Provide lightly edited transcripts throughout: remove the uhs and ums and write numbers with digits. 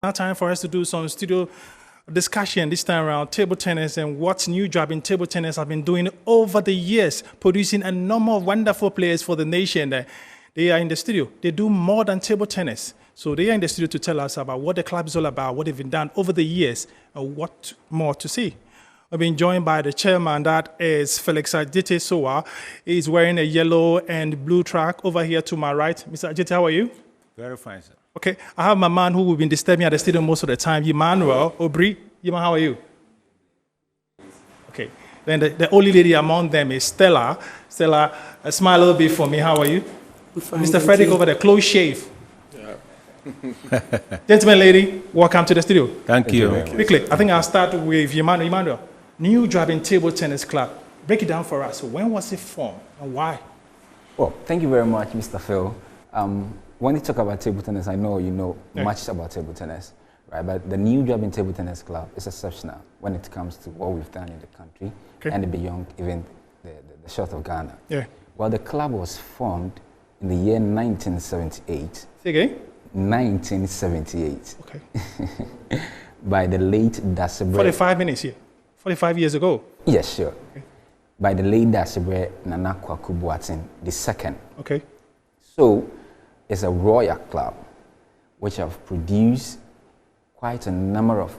Now time for us to do some studio discussion this time around table tennis and what new job in table tennis have been doing over the years, producing a number of wonderful players for the nation. They are in the studio. They do more than table tennis. So they are in the studio to tell us about what the club is all about, what they've been done over the years, and what more to see. I've been joined by the chairman, that is Felix Ajite Sowa. He's wearing a yellow and blue track over here to my right. Mr. Ajite, how are you? Very fine, sir. Okay, I have my man who will be disturbing me at the stadium most of the time, Emmanuel Obri. Emmanuel, how are you? Okay, then the only lady among them is Stella. Stella, smile a little bit for me. How are you? Fine, Mr. Frederick over there, close shave. Yeah. Gentlemen, lady, welcome to the studio. Thank you. Quickly, I think I'll start with Emmanuel. Emmanuel, new Juaben table tennis club. Break it down for us. When was it formed and why? Well, thank you very much, Mr. Phil. When you talk about table tennis, I know you know much about table tennis, right? But the new Juaben Table Tennis Club is exceptional when it comes to what we've done in the country and beyond, even the shores of Ghana. Yeah. Well, the club was formed in the year 1978. Say again? 1978. Okay. By the late Dasebre. 45 minutes here. 45 years ago. Yes, sure. Okay. By the late Dasebre Nana Kwaku Boateng II. Okay. So, it's a royal club which have produced quite a number of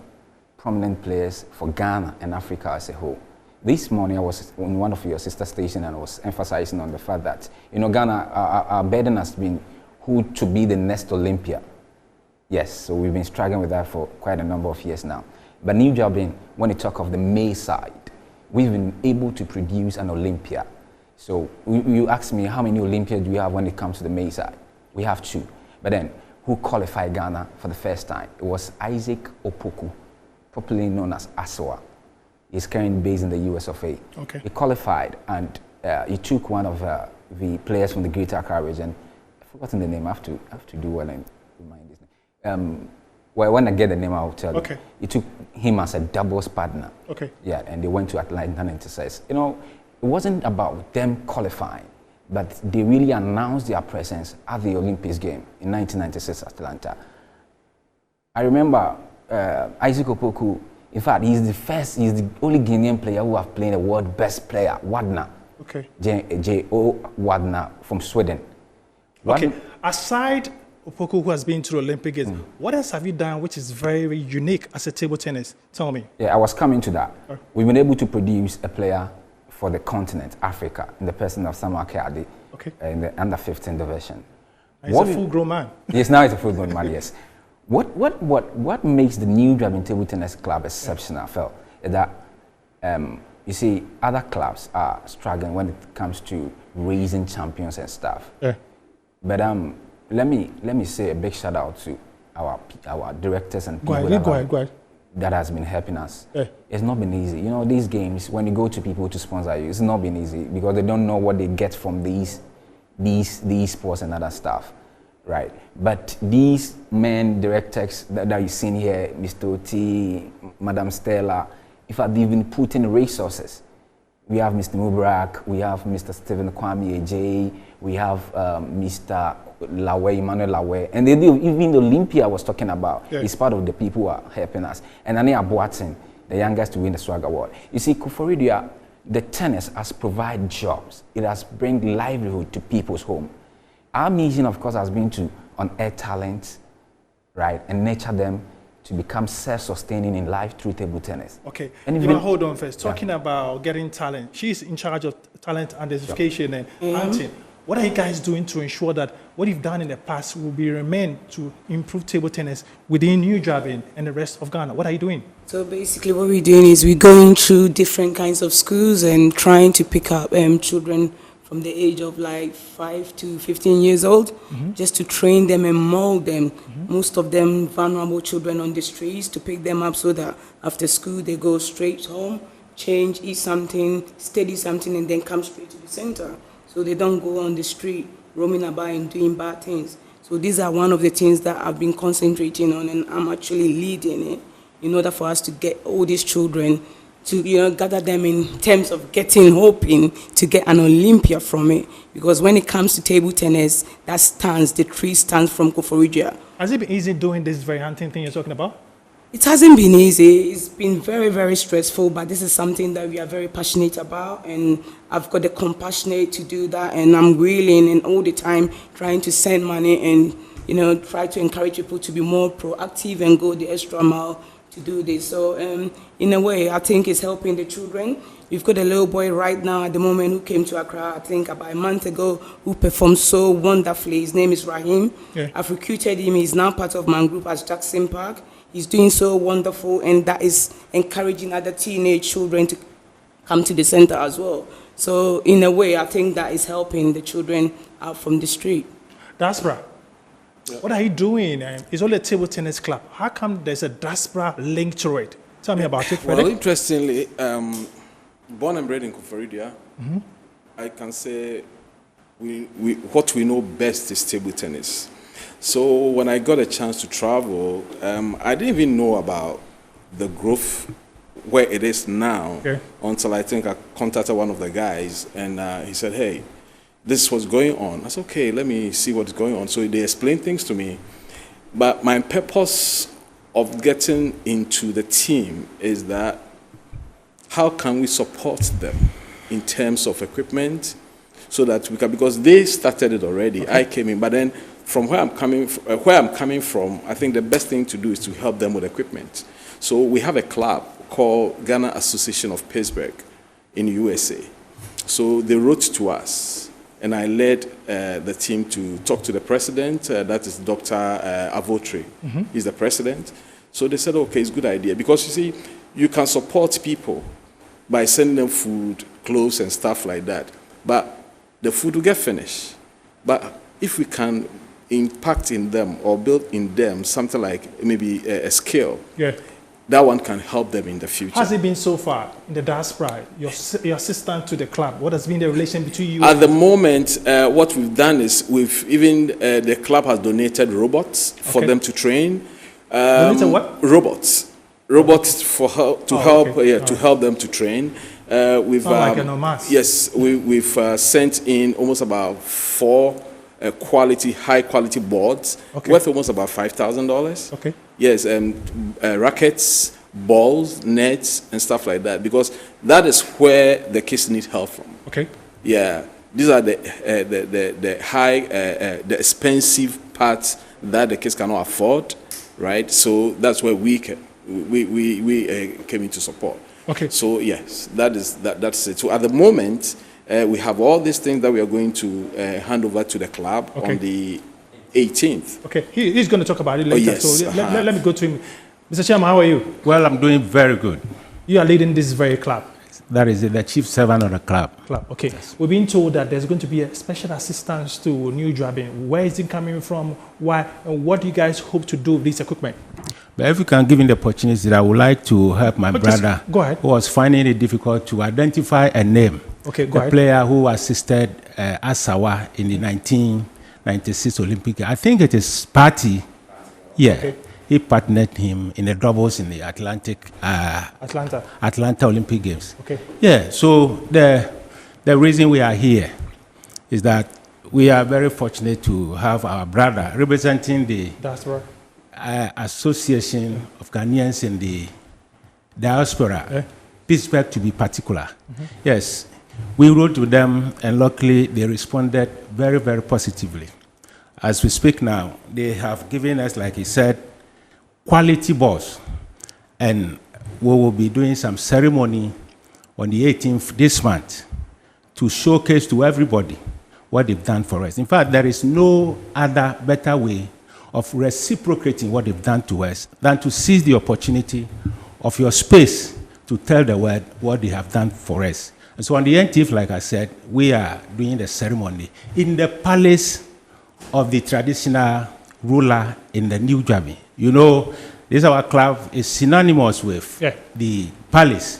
prominent players for Ghana and Africa as a whole. This morning I was on one of your sister stations and I was emphasizing on the fact that, you know, Ghana, our burden has been who to be the next Olympia. Yes, so we've been struggling with that for quite a number of years now. But New Juaben, when you talk of the male side, we've been able to produce an Olympia. So you ask me how many Olympias do we have when it comes to the male side? We have 2. But then, who qualified Ghana for the first time? It was Isaac Opoku, popularly known as Asawa. He's currently based in the US of A. Okay. He qualified and he took one of the players from the Greater Accra region. I've forgotten the name. I have to do well and remind this name. Well, when I get the name, I'll tell you. He took him as a doubles partner. Okay. Yeah, and they went to Atlanta 96. You know, it wasn't about them qualifying, but they really announced their presence at the Olympics game in 1996 Atlanta. I remember Isaac Opoku, in fact, he's the only Guinean player who have played the world best player, Wadner. Okay. J.O. Wadner from Sweden. Okay, aside Opoku, who has been to the Olympic Games, what else have you done which is very, very unique as a table tennis? Tell me. Yeah, I was coming to that. We've been able to produce a player for the continent, Africa, in the person of Samuel Quartey, in the under 15 division. He's a full-grown man. Yes, now he's a full-grown man, yes. What makes the new Juaben Table Tennis Club exceptional, Phil, is that, you see, other clubs are struggling when it comes to raising champions and stuff. Yeah. But let me say a big shout out to our directors and people that has been helping us. Yeah. It's not been easy. You know, these games, when you go to people to sponsor you, it's not been easy because they don't know what they get from these sports and other stuff, right? But these men, directors that you've seen here, Mr. Oti, Madam Stella, in fact, they've been putting resources. We have Mr. Mubarak, we have Mr. Stephen Kwame AJ, we have Mr. Lawe, Emmanuel Lawe, and they do, even the Olympia I was talking about is part of the people who are helping us. And Ania Boateng, the youngest to win the Swag Award. You see, Kuforidia, the tennis has provided jobs. It has brought livelihood to people's home. Our mission, of course, has been to unearth talents, right, and nurture them to become self-sustaining in life through table tennis. Okay, and even hold on first. Talking about getting talent, she's in charge of talent identification and hunting. What are you guys doing to ensure that what you've done in the past will be remain to improve table tennis within New Juaben and the rest of Ghana? What are you doing? So basically what we're doing is we're going through different kinds of schools and trying to pick up children from the age of like 5 to 15 years old, just to train them and mold them. Most of them vulnerable children on the streets, to pick them up so that after school they go straight home, change, eat something, study something, and then come straight to the center. So they don't go on the street roaming about and doing bad things. So these are one of the things that I've been concentrating on, and I'm actually leading it in order for us to get all these children to gather them in terms of hoping to get an Olympia from it. Because when it comes to table tennis, the 3 stands from Koforidua. Has it been easy doing this very hunting thing you're talking about? It hasn't been easy. It's been very, very stressful, but this is something that we are very passionate about, and I've got the compassion to do that, and I'm willing and all the time trying to send money and, try to encourage people to be more proactive and go the extra mile to do this. So in a way, I think it's helping the children. We've got a little boy right now at the moment who came to Accra, I think about a month ago, who performed so wonderfully. His name is Rahim. Yeah. I've recruited him. He's now part of my group at Jackson Park. He's doing so wonderful, and that is encouraging other teenage children to come to the center as well. So in a way, I think that is helping the children out from the street. Diaspora. Yeah. What are you doing? It's only a table tennis club. How come there's a diaspora link to it? Tell me about it, Well, interestingly, born and bred in Koforidua, I can say what we know best is table tennis. So when I got a chance to travel, I didn't even know about the growth where it is now until I think I contacted one of the guys, and he said, hey, this is what's going on. I said, okay, let me see what's going on. So they explained things to me. But my purpose of getting into the team is that how can we support them in terms of equipment so that we can, because they started it already. I came in, but then from where I'm coming from, I think the best thing to do is to help them with equipment. So we have a club called Ghana Association of Pittsburgh in USA. So they wrote to us, and I led the team to talk to the president. That is Dr. Avotri. He's the president. So they said, okay, it's a good idea. Because you see, you can support people by sending them food, clothes, and stuff like that. But the food will get finished. But if we can impact in them or build in them something like maybe a skill, that one can help them in the future. How has it been so far in the diaspora? Your assistant to the club, what has been the relation between you? At the moment, what we've done is the club has donated robots for them to train. Donated what? Robots to help them to train. We've like an homage. Yes, we've sent in almost about 4 high quality boards worth almost about $5,000. Okay. Yes, rackets, balls, nets, and stuff like that, because that is where the kids need help from. Okay. Yeah, these are the high, the expensive parts that the kids cannot afford, right? So that's where we came into support. Okay. So yes, that's it. So at the moment, we have all these things that we are going to hand over to the club on the 18th. Okay, he's going to talk about it later. Oh, yes. So let me go to him. Mr. Chairman, how are you? Well, I'm doing very good. You are leading this very club. That is the chief servant of the club. Okay. Yes. We've been told that there's going to be a special assistance to New Juaben. Where is it coming from? Why? And what do you guys hope to do with this equipment? But if you can give me the opportunity, I would like to help my brother who was finding it difficult to identify a name. Okay, go ahead. The player who assisted Asawa in the 1996 Olympic. I think it is Quartey. Yeah. Okay. He partnered him in the doubles in the Atlanta Olympic Games. Okay. Yeah, so the reason we are here is that we are very fortunate to have our brother representing the Association of Ghanaians in the diaspora, Pittsburgh to be particular. Yes, we wrote to them, and luckily they responded very, very positively. As we speak now, they have given us, like he said, quality balls, and we will be doing some ceremony on the 18th this month to showcase to everybody what they've done for us. In fact, there is no other better way of reciprocating what they've done to us than to seize the opportunity of your space to tell the world what they have done for us. And so on the 18th, like I said, we are doing the ceremony in the palace of the traditional ruler in the New Juaben. You know, this our club is synonymous with the palace.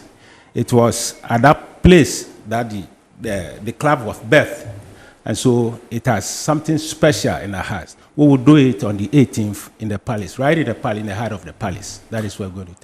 It was at that place that the club was birthed. And so it has something special in our hearts. We will do it on the 18th in the palace, right in the palace, in the heart of the palace. That is where we're going to take it.